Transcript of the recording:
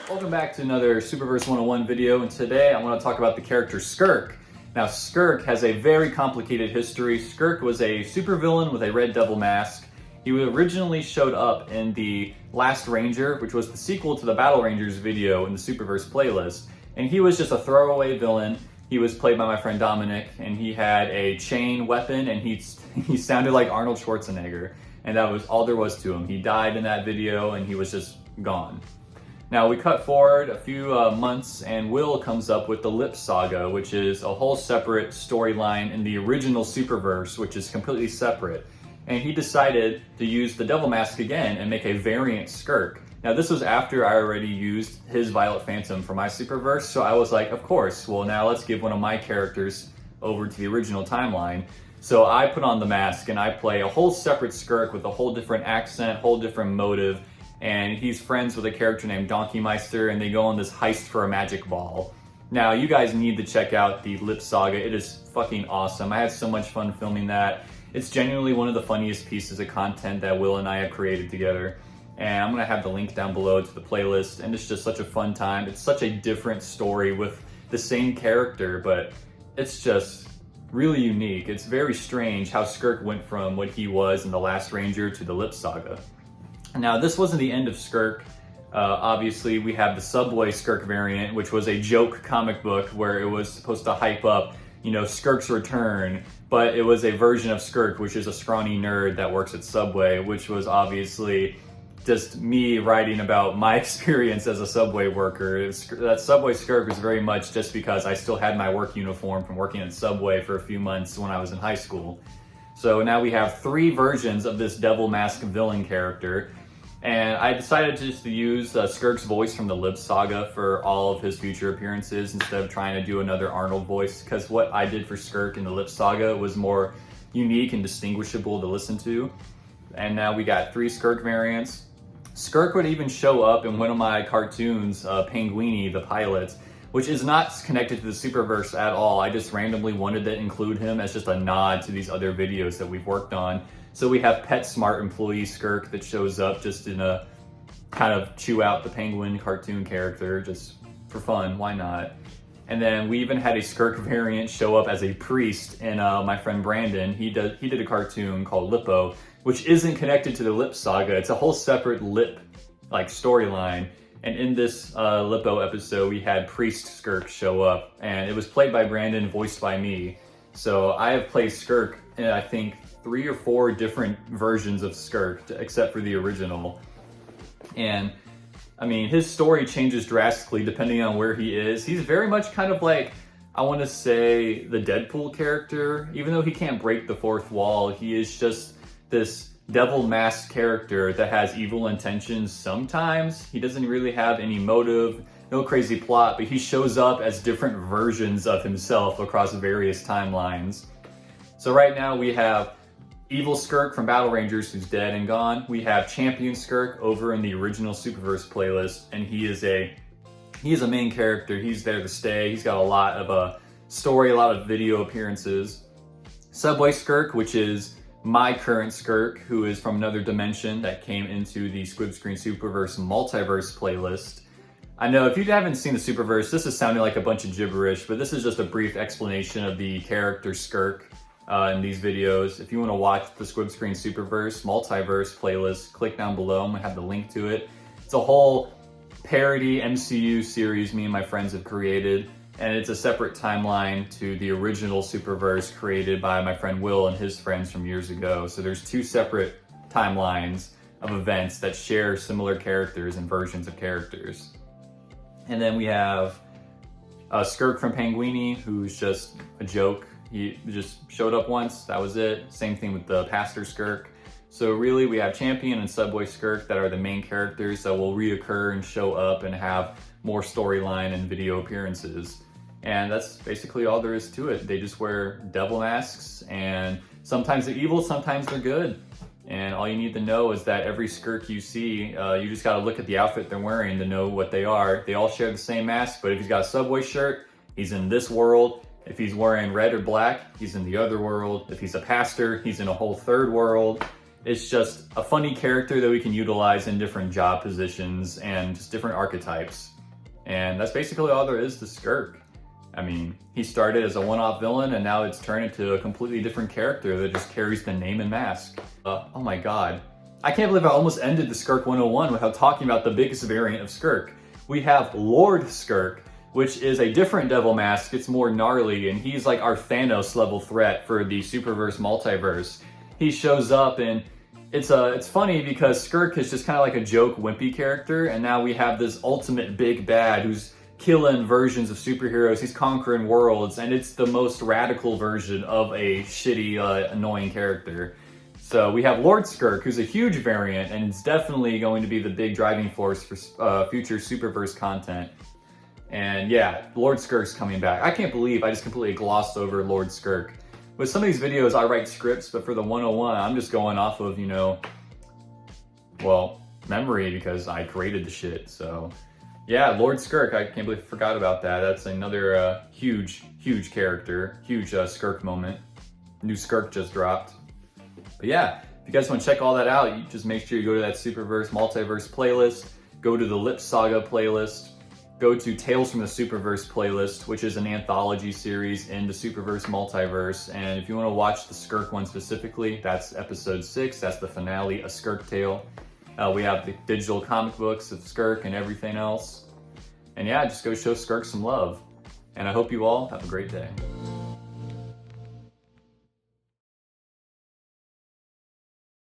Welcome back to another SuperVerse 101 video, and today I want to talk about the character Skurk. Now, Skurk has a very complicated history. Skurk was a supervillain with a red devil mask. He originally showed up in The Last Ranger, which was the sequel to the Battle Rangers video in the SuperVerse playlist. And he was just a throwaway villain. He was played by my friend Dominic, and he had a chain weapon, and he sounded like Arnold Schwarzenegger. And that was all there was to him. He died in that video, and he was just gone. Now we cut forward a few months, and Will comes up with the Lip Saga, which is a whole separate storyline in the original SuperVerse, which is completely separate. And he decided to use the Devil Mask again and make a variant Skurk. Now this was after I already used his Violet Phantom for my SuperVerse, so I was like, of course, well now let's give one of my characters over to the original timeline. So I put on the mask and I play a whole separate Skurk with a whole different accent, whole different motive. And he's friends with a character named Donkey Meister, and they go on this heist for a magic ball. Now, you guys need to check out the Lip Saga. It is fucking awesome. I had so much fun filming that. It's genuinely one of the funniest pieces of content that Will and I have created together. And I'm gonna have the link down below to the playlist, and it's just such a fun time. It's such a different story with the same character, but it's just really unique. It's very strange how Skurk went from what he was in The Last Ranger to the Lip Saga. Now, this wasn't the end of Skurk. Obviously, we have the Subway Skurk variant, which was a joke comic book where it was supposed to hype up, you know, Skurk's return, but it was a version of Skurk, which is a scrawny nerd that works at Subway, which was obviously just me writing about my experience as a Subway worker. That Subway Skurk was very much just because I still had my work uniform from working at Subway for a few months when I was in high school. So now we have 3 versions of this Devil Mask villain character. And I decided just to use Skurk's voice from the Lip Saga for all of his future appearances instead of trying to do another Arnold voice, because what I did for Skurk in the Lip Saga was more unique and distinguishable to listen to. And now we got 3 Skurk variants. Skurk would even show up in one of my cartoons, Penguini, the pilot, which is not connected to the SuperVerse at all. I just randomly wanted to include him as just a nod to these other videos that we've worked on. So we have PetSmart employee Skurk that shows up just in a kind of chew out the penguin cartoon character just for fun, why not? And then we even had a Skurk variant show up as a priest in my friend Brandon. He did a cartoon called Lippo, which isn't connected to the Lip Saga. It's a whole separate lip like storyline. And in this Lippo episode, we had Priest Skurk show up, and it was played by Brandon, voiced by me. So I have played Skurk in, I think, 3 or 4 different versions of Skurk, except for the original. And I mean, his story changes drastically depending on where he is. He's very much kind of like, I want to say, the Deadpool character. Even though he can't break the 4th wall, he is just this devil masked character that has evil intentions sometimes. He doesn't really have any motive, no crazy plot, but he shows up as different versions of himself across various timelines. So right now we have Evil Skurk from Battle Rangers, who's dead and gone. We have Champion Skurk over in the original SuperVerse playlist, and he is a main character. He's there to stay. He's got a lot of story, a lot of video appearances. Subway Skurk, which is my current Skurk, who is from another dimension that came into the Squid Screen SuperVerse Multiverse playlist. I know if you haven't seen the SuperVerse, this is sounding like a bunch of gibberish, but this is just a brief explanation of the character Skurk in these videos. If you want to watch the Squid Screen SuperVerse Multiverse playlist, click down below. I'm going to have the link to it. It's a whole parody MCU series me and my friends have created, and it's a separate timeline to the original SuperVerse created by my friend Will and his friends from years ago. So there's 2 separate timelines of events that share similar characters and versions of characters. And then we have Skurk from Penguini, who's just a joke. He just showed up once, that was it. Same thing with the Pastor Skurk. So really we have Champion and Subway Skurk that are the main characters that will reoccur and show up and have more storyline and video appearances. And that's basically all there is to it. They just wear devil masks, and sometimes they're evil, sometimes they're good. And all you need to know is that every Skurk you see, you just gotta look at the outfit they're wearing to know what they are. They all share the same mask, but if he's got a Subway shirt, he's in this world. If he's wearing red or black, he's in the other world. If he's a pastor, he's in a whole 3rd world. It's just a funny character that we can utilize in different job positions and just different archetypes. And that's basically all there is to Skurk. I mean, he started as a one-off villain and now it's turned into a completely different character that just carries the name and mask. Oh my god. I can't believe I almost ended the Skurk 101 without talking about the biggest variant of Skurk. We have Lord Skurk, which is a different devil mask. It's more gnarly, and he's like our Thanos level threat for the SuperVerse multiverse. He shows up, and it's funny because Skurk is just kind of like a joke wimpy character, and now we have this ultimate big bad who's killing versions of superheroes. He's conquering worlds, and it's the most radical version of a shitty, annoying character. So we have Lord Skurk, who's a huge variant, and it's definitely going to be the big driving force for future SuperVerse content. And yeah, Lord Skurk's coming back. I can't believe I just completely glossed over Lord Skurk. With some of these videos, I write scripts, but for the 101, I'm just going off of, well, memory because I created the shit. So yeah, Lord Skurk, I can't believe I forgot about that. That's another huge character, huge Skurk moment. New Skurk just dropped. But yeah, if you guys want to check all that out, you just make sure you go to that SuperVerse Multiverse playlist, go to the Lip Saga playlist, go to Tales from the SuperVerse playlist, which is an anthology series in the SuperVerse Multiverse. And if you want to watch the Skurk one specifically, that's episode 6, that's the finale, A Skurk Tale. We have the digital comic books of Skurk and everything else. And yeah, just go show Skurk some love. And I hope you all have a great day.